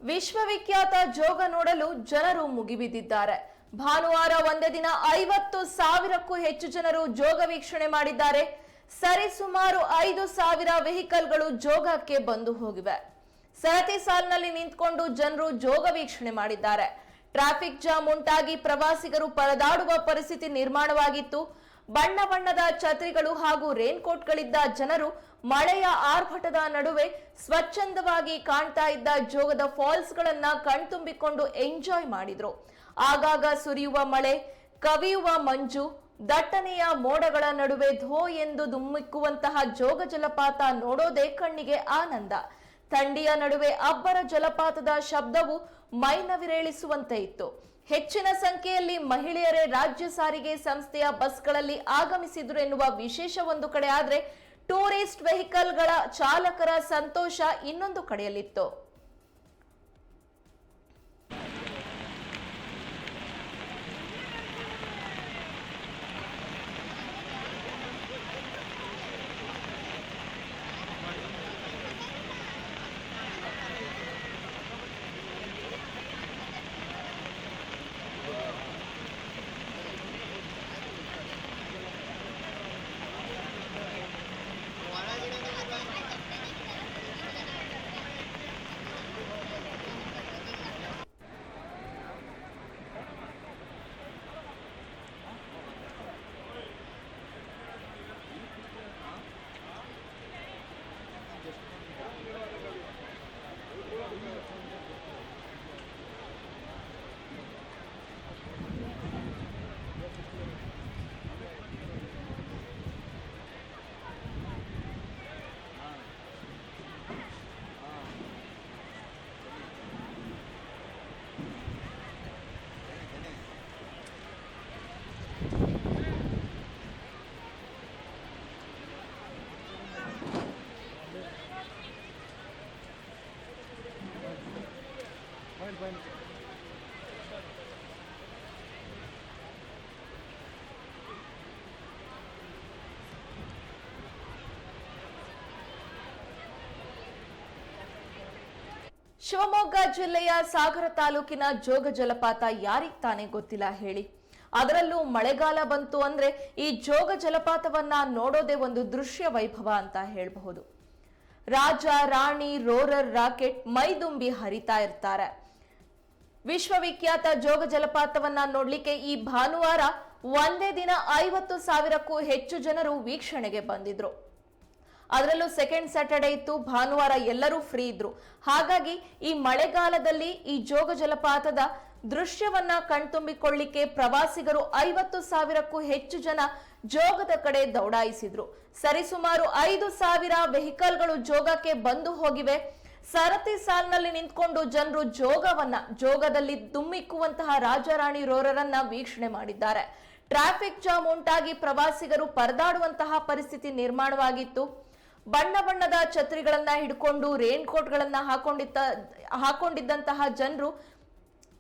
ವಿಶ್ವವಿಖ್ಯಾತ ಜೋಗ ನೋಡಲು ಜನರು ಮುಗಿಬಿದ್ದಿದ್ದಾರೆ. ಭಾನುವಾರ ಒಂದೇ ದಿನ 50,000ಕ್ಕೂ ಹೆಚ್ಚು ಜನರು ಜೋಗ ವೀಕ್ಷಣೆ ಮಾಡಿದ್ದಾರೆ. ಸರಿಸುಮಾರು 5,000 ವೆಹಿಕಲ್ಗಳು ಜೋಗಕ್ಕೆ ಬಂದು ಹೋಗಿವೆ. ಸರತಿ ಸಾಲಿನಲ್ಲಿ ನಿಂತ್ಕೊಂಡು ಜನರು ಜೋಗ ವೀಕ್ಷಣೆ ಮಾಡಿದ್ದಾರೆ. ಟ್ರಾಫಿಕ್ ಜಾಮ್ ಉಂಟಾಗಿ ಪ್ರವಾಸಿಗರು ಪರದಾಡುವ ಪರಿಸ್ಥಿತಿ ನಿರ್ಮಾಣವಾಗಿತ್ತು. ಬಣ್ಣ ಬಣ್ಣದ ಛತ್ರಿಗಳು ಹಾಗೂ ರೇನ್ ಕೋಟ್ಗಳಿದ್ದ ಜನರು ಮಳೆಯ ಆರ್ಭಟದ ನಡುವೆ ಸ್ವಚ್ಛಂದವಾಗಿ ಕಾಣ್ತಾ ಇದ್ದ ಜೋಗದ ಫಾಲ್ಸ್ ಗಳನ್ನ ಕಣ್ತುಂಬಿಕೊಂಡು ಎಂಜಾಯ್ ಮಾಡಿದ್ರು. ಆಗಾಗ ಸುರಿಯುವ ಮಳೆ, ಕವಿಯುವ ಮಂಜು, ದಟ್ಟನೆಯ ಮೋಡಗಳ ನಡುವೆ ಧೋ ಎಂದು ಧುಮ್ಮಿಕ್ಕುವಂತಹ ಜೋಗ ಜಲಪಾತ ನೋಡೋದೇ ಕಣ್ಣಿಗೆ ಆನಂದ. ಥಂಡಿಯ ನಡುವೆ ಅಬ್ಬರ ಜಲಪಾತದ ಶಬ್ದವು ಮೈನವಿರೇಳಿಸುವಂತೆ ಇತ್ತು. ಹೆಚ್ಚಿನ ಸಂಖ್ಯೆಯಲ್ಲಿ ಮಹಿಳೆಯರೇ ರಾಜ್ಯ ಸಾರಿಗೆ ಸಂಸ್ಥೆಯ ಬಸ್ಗಳಲ್ಲಿ ಆಗಮಿಸಿದ್ರು ಎನ್ನುವ ವಿಶೇಷ ಒಂದು ಕಡೆ ಆದ್ರೆ, ಟೂರಿಸ್ಟ್ ವೆಹಿಕಲ್ಗಳ ಚಾಲಕರ ಸಂತೋಷ ಇನ್ನೊಂದು ಕಡೆಯಲ್ಲಿತ್ತು. ಶಿವಮೊಗ್ಗ ಜಿಲ್ಲೆಯ ಸಾಗರ ತಾಲೂಕಿನ ಜೋಗ ಜಲಪಾತ ಯಾರಿಗ್ ತಾನೇ ಗೊತ್ತಿಲ್ಲ ಹೇಳಿ. ಅದರಲ್ಲೂ ಮಳೆಗಾಲ ಬಂತು ಅಂದ್ರೆ ಈ ಜೋಗ ಜಲಪಾತವನ್ನ ನೋಡೋದೇ ಒಂದು ದೃಶ್ಯ ವೈಭವ ಅಂತ ಹೇಳಬಹುದು. ರಾಜ, ರಾಣಿ, ರೋರರ್, ರಾಕೆಟ್ ಮೈದುಂಬಿ ಹರಿತಾ ಇರ್ತಾರೆ. ವಿಶ್ವವಿಖ್ಯಾತ ಜೋಗ ಜಲಪಾತವನ್ನ ನೋಡ್ಲಿಕ್ಕೆ ಈ ಭಾನುವಾರ ಒಂದೇ ದಿನ 50,000ಕ್ಕೂ ಹೆಚ್ಚು ಜನರು ವೀಕ್ಷಣೆಗೆ ಬಂದಿದ್ರು. ಅದರಲ್ಲೂ ಸೆಕೆಂಡ್ ಸ್ಯಾಟರ್ಡೆ ಇತ್ತು, ಭಾನುವಾರ ಎಲ್ಲರೂ ಫ್ರೀ ಇದ್ರು. ಹಾಗಾಗಿ ಈ ಮಳೆಗಾಲದಲ್ಲಿ ಈ ಜೋಗ ಜಲಪಾತದ ದೃಶ್ಯವನ್ನ ಕಣ್ತುಂಬಿಕೊಳ್ಳಿಕ್ಕೆ ಪ್ರವಾಸಿಗರು 50,000ಕ್ಕೂ ಹೆಚ್ಚು ಜನ ಜೋಗದ ಕಡೆ ದೌಡಾಯಿಸಿದ್ರು. ಸರಿಸುಮಾರು 5,000 ವೆಹಿಕಲ್ಗಳು ಜೋಗಕ್ಕೆ ಬಂದು ಹೋಗಿವೆ. ಸರತಿ ಸಾಲಿನಲ್ಲಿ ನಿಂತ್ಕೊಂಡು ಜನರು ಜೋಗದಲ್ಲಿ ಧುಮ್ಮಿಕ್ಕುವಂತಹ ರಾಜಾರಾಣಿ ರೋರರನ್ನ ವೀಕ್ಷಣೆ ಮಾಡಿದ್ದಾರೆ. ಟ್ರಾಫಿಕ್ ಜಾಮ್ ಉಂಟಾಗಿ ಪ್ರವಾಸಿಗರು ಪರದಾಡುವಂತಹ ಪರಿಸ್ಥಿತಿ ನಿರ್ಮಾಣವಾಗಿತ್ತು. ಬಣ್ಣ ಬಣ್ಣದ ಛತ್ರಿಗಳನ್ನ ಹಿಡ್ಕೊಂಡು ರೇನ್ ಕೋಟ್ ಗಳನ್ನ ಹಾಕೊಂಡಿದ್ದಂತಹ ಜನರು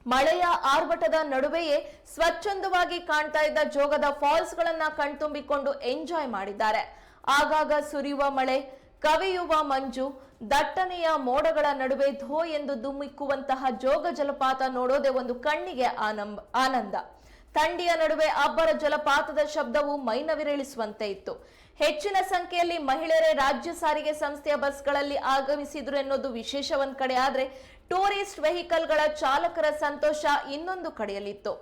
ಮಳೆಯ ಆರ್ಭಟದ ನಡುವೆಯೇ ಸ್ವಚ್ಛಂದವಾಗಿ ಕಾಣ್ತಾ ಇದ್ದ ಜೋಗದ ಫಾಲ್ಸ್ ಗಳನ್ನ ಕಣ್ತುಂಬಿಕೊಂಡು ಎಂಜಾಯ್ ಮಾಡಿದ್ದಾರೆ. ಆಗಾಗ ಸುರಿಯುವ ಮಳೆ, ಕವಿಯುವ ಮಂಜು, ದಟ್ಟನೆಯ ಮೋಡಗಳ ನಡುವೆ ಧೋ ಎಂದು ಧುಮ್ಮಿಕ್ಕುವಂತಹ ಜೋಗ ಜಲಪಾತ ನೋಡೋದೇ ಒಂದು ಕಣ್ಣಿಗೆ ಆನಂದ. ಥಂಡಿಯ ನಡುವೆ ಅಬ್ಬರ ಜಲಪಾತದ ಶಬ್ದವು ಮೈನವಿರೇಳಿಸುವಂತೆ ಇತ್ತು. ಹೆಚ್ಚಿನ ಸಂಖ್ಯೆಯಲ್ಲಿ ಮಹಿಳೆಯರೇ ರಾಜ್ಯ ಸಾರಿಗೆ ಸಂಸ್ಥೆಯ ಬಸ್ಗಳಲ್ಲಿ ಆಗಮಿಸಿದ್ರು ಎನ್ನುವುದು ವಿಶೇಷ ಒಂದ್ ಕಡೆ ಆದ್ರೆ ಟೂರಿಸ್ಟ್ ವೆಹಿಕಲ್ಗಳ ಚಾಲಕರ ಸಂತೋಷ ಇನ್ನೊಂದು ಕಡೆಯಲ್ಲಿತ್ತು.